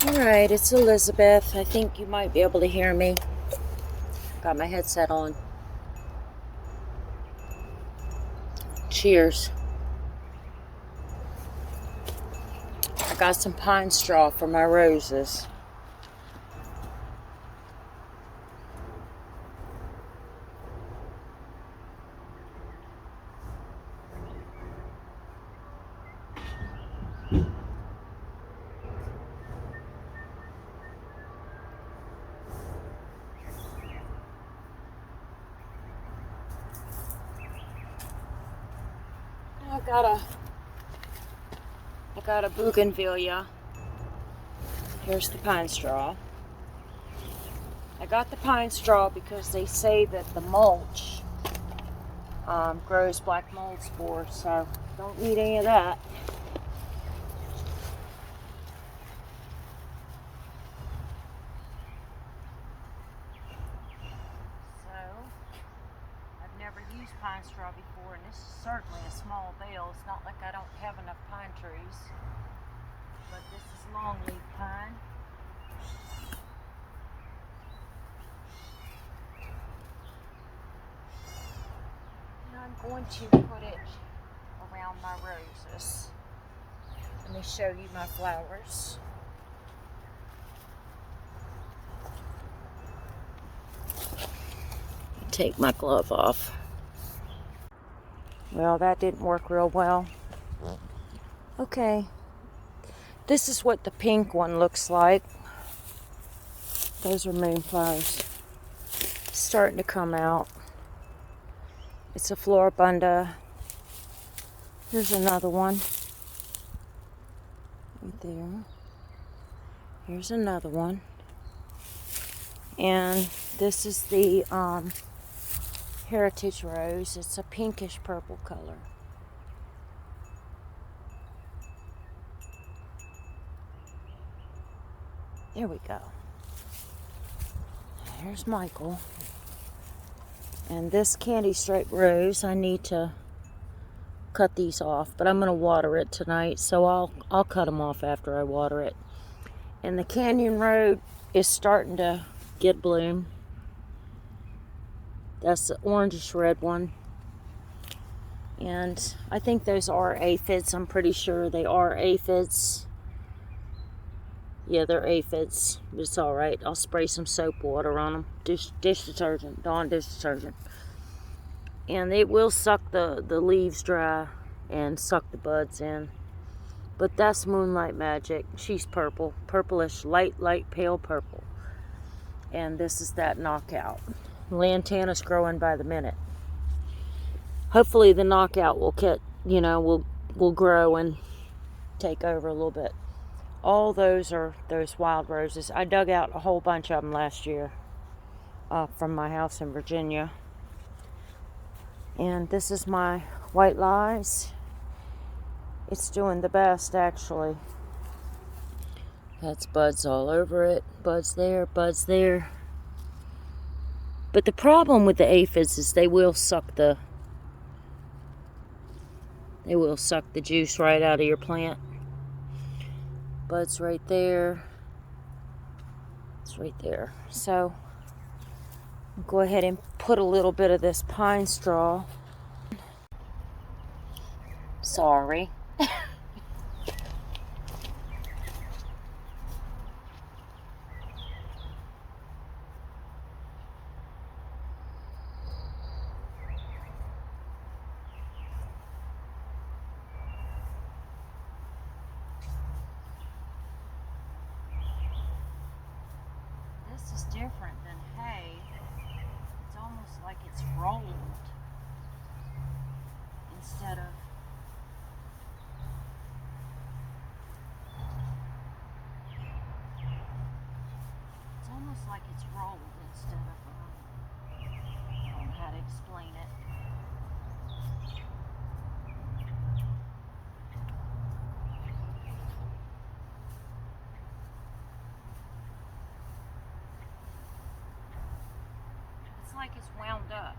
Alright, it's Elizabeth. I think you might be able to hear me. Got my headset on. Cheers. I got some pine straw for my roses. I got a bougainvillea. Here's the pine straw. I got the pine straw because they say that the mulch grows black mold spores, so don't need any of that. So, I've never used pine straw before, and this is certainly a small bale. It's not like I don't have enough pine trees, but this is longleaf pine. And I'm going to put it around my roses. Let me show you my flowers. Take my glove off. Well, that didn't work real well. Okay. This is what the pink one looks like. Those are moonflowers. Starting to come out. It's a floribunda. Here's another one. Right there. Here's another one. And this is the heritage rose. It's a pinkish purple color. There we go. Here's Michael. And this candy stripe rose, I need to cut these off, but I'm going to water it tonight, so I'll cut them off after I water it. And the canyon road is starting to get bloom. That's the orangish red one. And I think those are aphids. I'm pretty sure they are aphids. Yeah, they're aphids. But it's alright. I'll spray some soap water on them. Dish detergent. Dawn dish detergent. And it will suck the leaves dry and suck the buds in. But that's Moonlight Magic. She's purple. Purplish, light pale purple. And this is that knockout. Lantana's growing by the minute. Hopefully the knockout will will grow and take over a little bit. All those are those wild roses. I dug out a whole bunch of them last year from my house in Virginia. And this is my white lies. It's doing the best, actually. That's buds all over it. Buds there, buds there. But the problem with the aphids is they will suck the juice right out of your plant. Buds right there. It's right there. So I'll go ahead and put a little bit of this pine straw. Sorry. This is different than hay. It's almost like it's rolled instead of I don't know how to explain it. It's like it's wound up.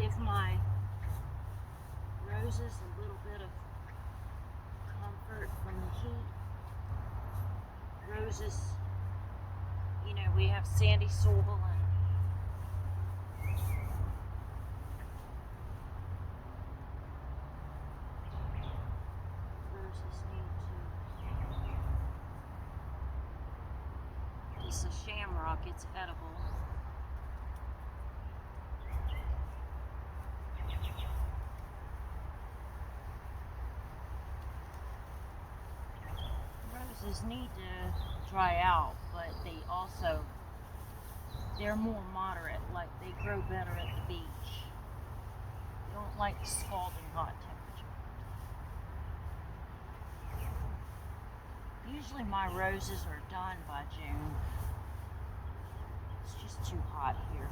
give my roses a little bit of comfort from the heat. Roses, you know, we have sandy soil and roses need to. This is a shamrock, it's edible. Roses need to dry out, but they're more moderate, like they grow better at the beach. They don't like scalding hot temperature. Usually my roses are done by June. It's just too hot here.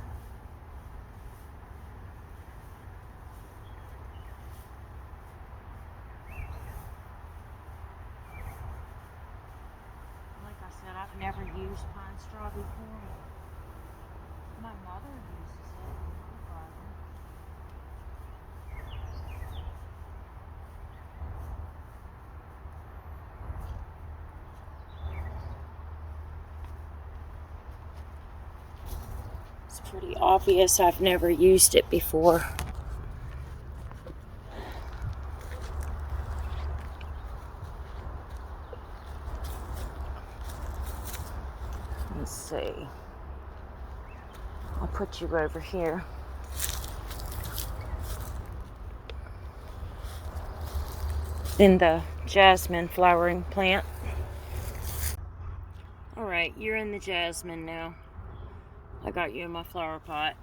Like I said, I've never used Pinestraw before. My mother uses it in her garden. It's pretty obvious I've never used it before. Let's see. I'll put you over here. In the jasmine flowering plant. Alright, you're in the jasmine now. I got you in my flower pot.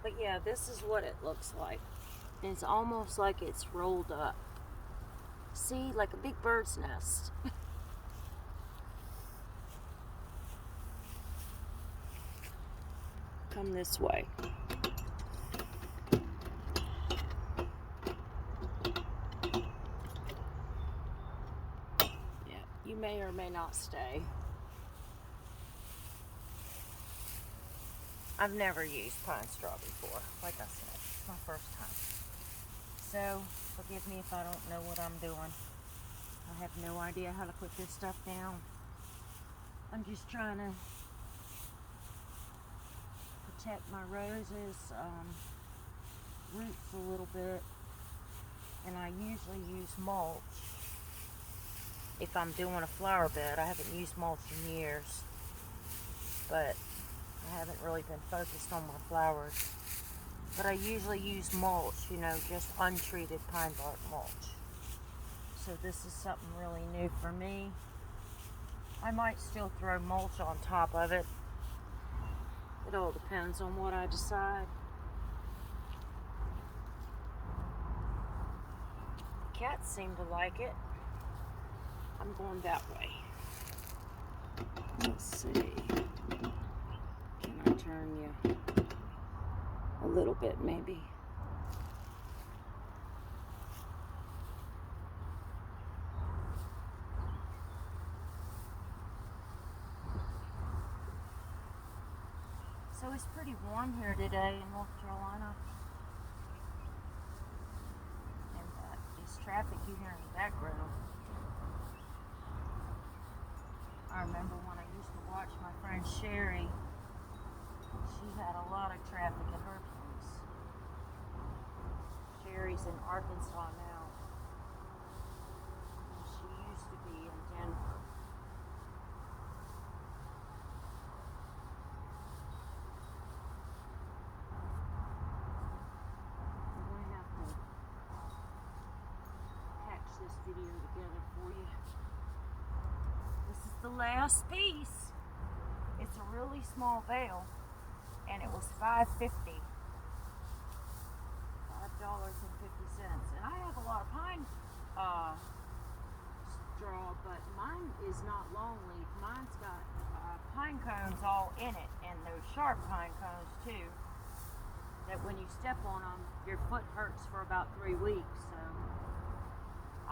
But yeah, this is what it looks like. It's almost like it's rolled up. See, like a big bird's nest. Come this way. Yeah, you may or may not stay. I've never used Pinestraw before. Like I said, it's my first time. So, forgive me if I don't know what I'm doing. I have no idea how to put this stuff down. I'm just trying to protect my roses, roots a little bit. And I usually use mulch if I'm doing a flower bed. I haven't used mulch in years, but I haven't really been focused on my flowers. But I usually use mulch, you know, just untreated pine bark mulch. So this is something really new for me. I might still throw mulch on top of it. It all depends on what I decide. Cats seem to like it. I'm going that way. Let's see. Can I turn you a little bit, maybe? So it's pretty warm here today in North Carolina. And this traffic you hear in the background. I remember when I used to watch my friend Sherry, she had a lot of traffic at her place. Sherry's in Arkansas now. And she used to be in Denver. I'm going to have to patch this video together for you. This is the last piece. It's a really small bale, and it was $5.50. $5.50. And I have a lot of pine straw, but mine is not long leaf. Mine's got pine cones all in it, and those sharp pine cones too, that when you step on them, your foot hurts for about 3 weeks. So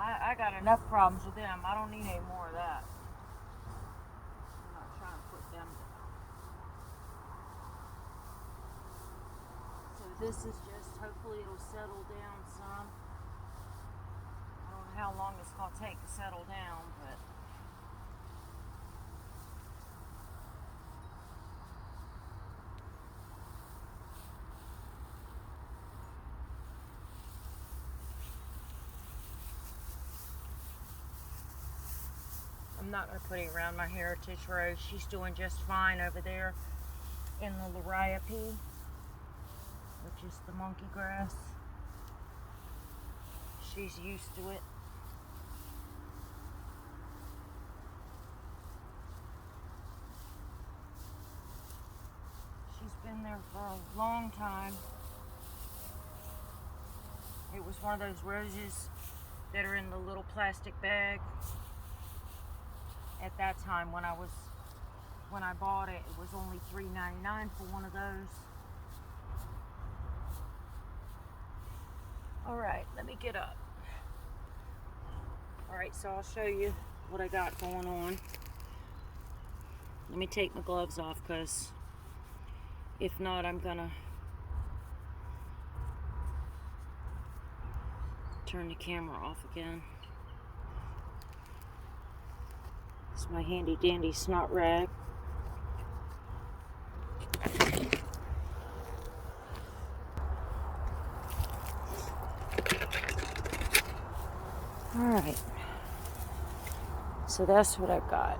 I got enough problems with them. I don't need any more of that. I'm not trying to put them down. So this is just, hopefully it'll settle down some. I don't know how long it's going to take to settle down, but I'm not going to put it around my heritage rose. She's doing just fine over there in the liriope, which is the monkey grass. She's used to it. She's been there for a long time. It was one of those roses that are in the little plastic bag. At that time, when I bought it, it was only $3.99 for one of those. All right, let me get up. All right, so I'll show you what I got going on. Let me take my gloves off, because if not, I'm gonna turn the camera off again. It's my handy dandy snot rag. Alright, so that's what I've got.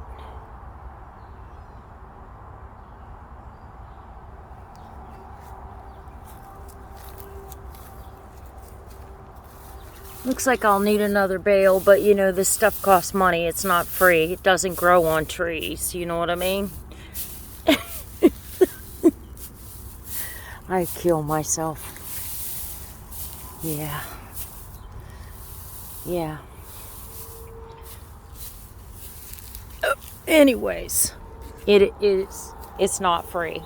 Looks like I'll need another bale, but you know, this stuff costs money. It's not free. It doesn't grow on trees. You know what I mean? I kill myself. Yeah. Yeah. Anyways, it's not free.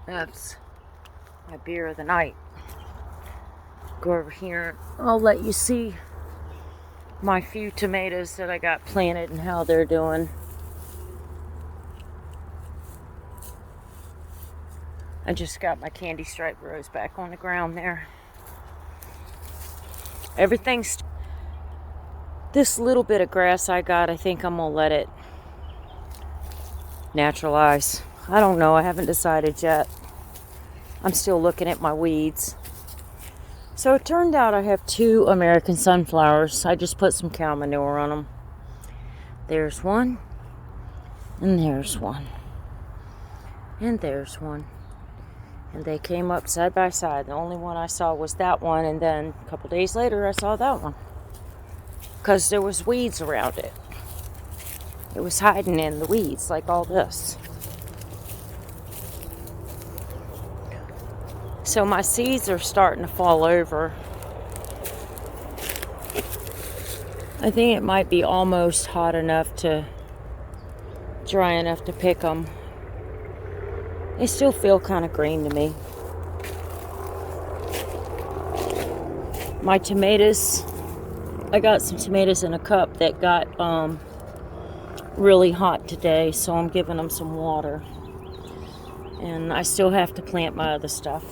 That's my beer of the night. Go over here. I'll let you see my few tomatoes that I got planted and how they're doing. I just got my candy stripe rose back on the ground there. Everything's... This little bit of grass I got, I think I'm gonna let it naturalize. I don't know, I haven't decided yet. I'm still looking at my weeds. So it turned out I have 2 American sunflowers. I just put some cow manure on them. There's one, and there's one, and there's one. And they came up side by side. The only one I saw was that one, and then a couple days later I saw that one. Because there was weeds around it. It was hiding in the weeds like all this. So my seeds are starting to fall over. I think it might be almost hot enough to, dry enough to pick them. They still feel kind of green to me. My tomatoes, I got some tomatoes in a cup that got really hot today, so I'm giving them some water. And I still have to plant my other stuff.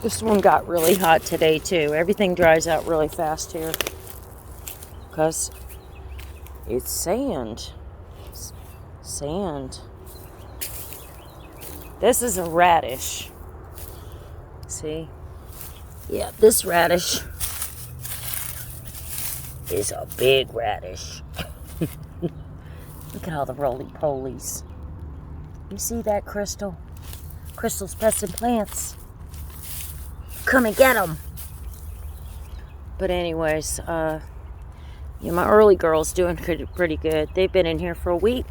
This one got really hot today too. Everything dries out really fast here because it's sand. It's sand. This is a radish. See? Yeah, this radish is a big radish. Look at all the roly-polies. You see that, Crystal? Crystal's Pets and Plants. Come and get them. But anyways, yeah, my early girl's doing pretty good. They've been in here for a week.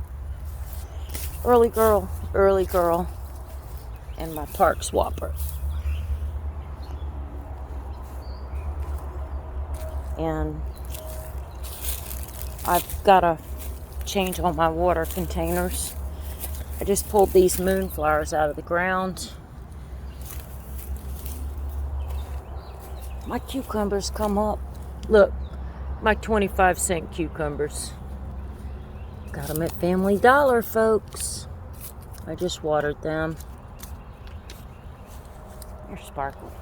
Early girl, and my park swapper. And I've got to change all my water containers. I just pulled these moonflowers out of the ground. My cucumbers come up. Look, my 25-cent cucumbers. Got them at Family Dollar, folks. I just watered them. They're sparkling.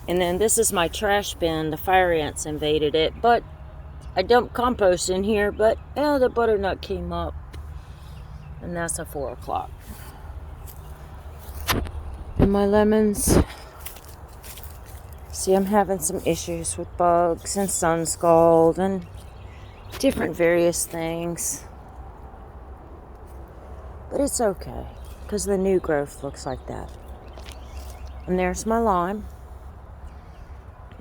And then this is my trash bin. The fire ants invaded it, but I dumped compost in here, but the butternut came up. And that's at 4 o'clock. And my lemons. See, I'm having some issues with bugs and sun scald and different various things. But it's okay, because the new growth looks like that. And there's my lime.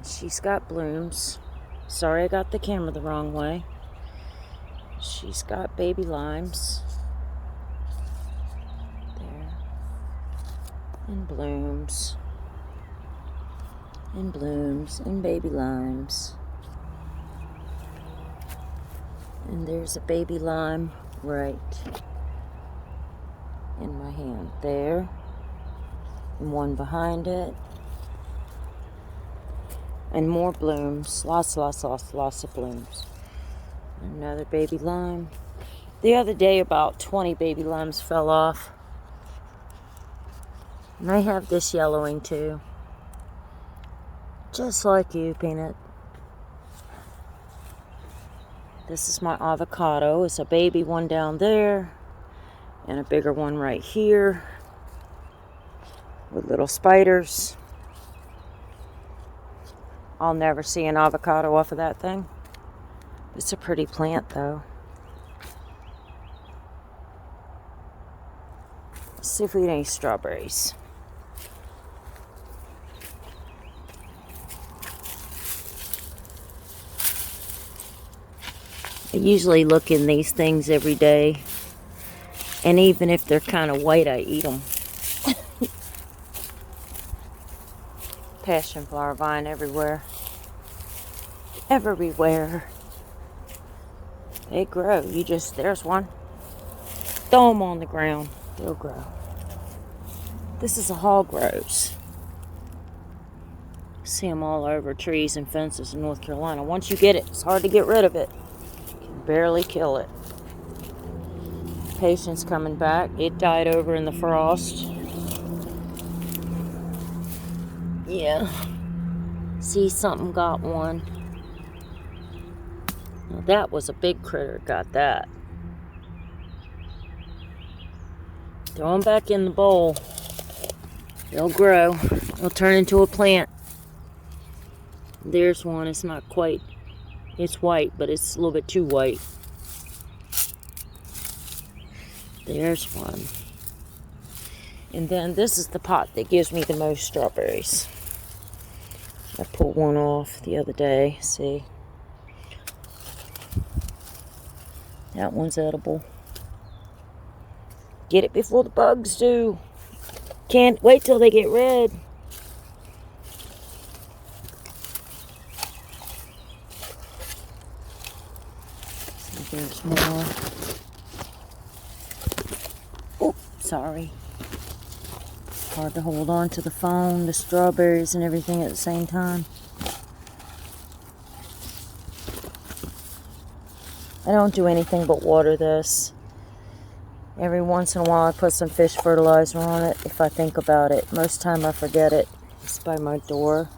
She's got blooms. Sorry I got the camera the wrong way. She's got baby limes. There. And blooms. And blooms. And baby limes. And there's a baby lime right in my hand there. And one behind it. And more blooms. Lots of blooms. Another baby lime. The other day about 20 baby limes fell off. And I have this yellowing too. Just like you, Peanut. This is my avocado. It's a baby one down there. And a bigger one right here. With little spiders. I'll never see an avocado off of that thing. It's a pretty plant, though. Let's see if we get any strawberries. I usually look in these things every day. And even if they're kind of white, I eat them. Passion flower vine everywhere. Everywhere. They grow. There's one. Throw them on the ground. They'll grow. This is a hog rose. See them all over trees and fences in North Carolina. Once you get it, it's hard to get rid of it. You can barely kill it. Patience coming back. It died over in the frost. Yeah. See, something got one. Now that was a big critter, got that. Throw them back in the bowl. They'll grow. They'll turn into a plant. There's one. It's not quite. It's white, but it's a little bit too white. There's one. And then this is the pot that gives me the most strawberries. I pulled one off the other day. See? That one's edible. Get it before the bugs do. Can't wait till they get red. See, there's more. Oh, sorry. Hard to hold on to the phone, the strawberries, and everything at the same time. I don't do anything but water this. Every once in a while I put some fish fertilizer on it if I think about it. Most time I forget it. It's by my door.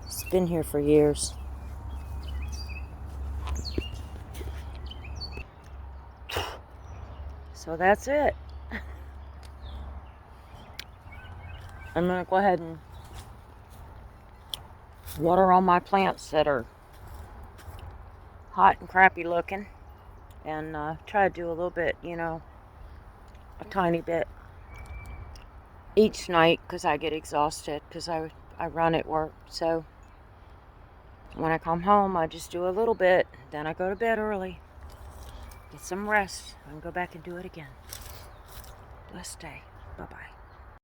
It's been here for years. So that's it. I'm going to go ahead and water all my plants that are hot and crappy looking. And try to do a little bit, a tiny bit each night because I get exhausted because I run at work. So when I come home, I just do a little bit. Then I go to bed early. Get some rest and go back and do it again. Blessed day. Bye-bye.